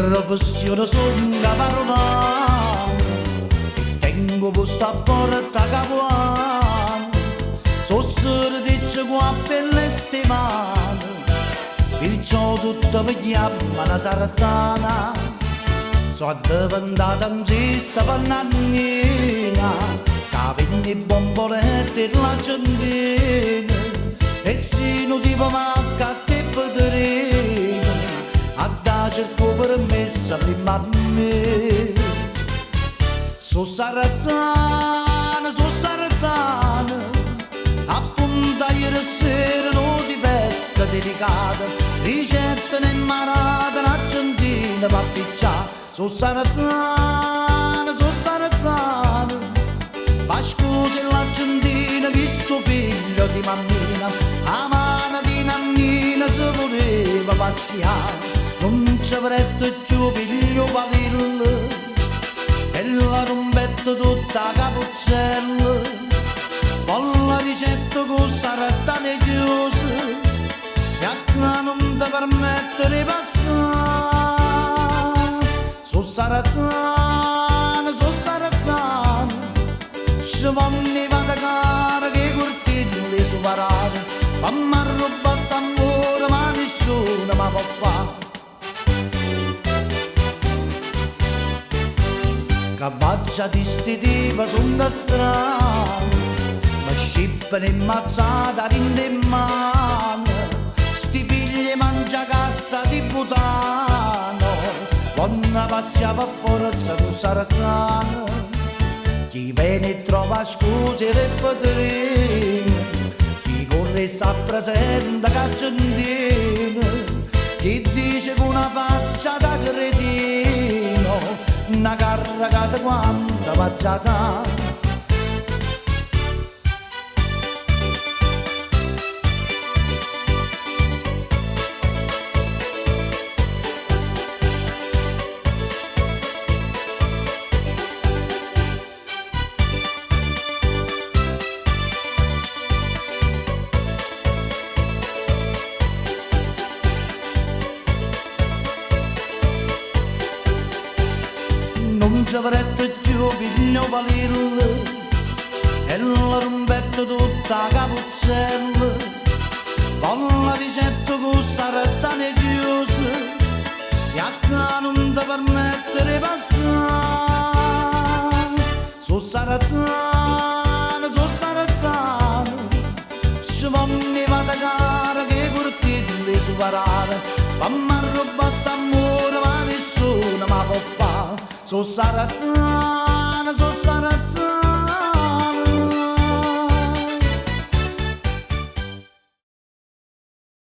professione sono caparotano, tengo posto a porta capuano, so solo dice qua per le stimane, perciò tutto mi chiamano sardana, so diventata un gesta pannannina, capelli bombolette e la centina, e si non tipo manca a te vedere, a da cerco permessa prima a me. So sardana, appunto ieri sera non ti petta delicata, ricetta imparata l'Argentina va a picciare. So sardana, ma scusi l'Argentina che sto figlio di mammina, a mano di nannina si voleva pazziare, non ci avrebbe più figlio pavillo, e la rombetta tutta capuzzella, con la ricetta con sardana chiusa, e a qua non ti permette di passare. So sardana, ci vanno vada cara che i cortilli superati, ma mi arruba st'amore ma nessuno mi può fare. Cavaggia di sti tipi sono da strano, ma scippano immazzata in mano, sti figli mangia cassa di putano, quando pazziava a forza tu sardana, chi viene e trova scuse per potere, chi corre e s'appresenta cacciandino, chi dice con una faccia da cretino, una carragata quanta va giocare. Non ci avrebbe più figlio valillo, e la rombetta tutta capuzzella, con la ricetta con sardana chiusa, e a qua non ti permette di passare. So sardana, ci vanno vada cara che i cortilli superati, ma mi arruba st'amore ma nessuno mi può fare. So sardana,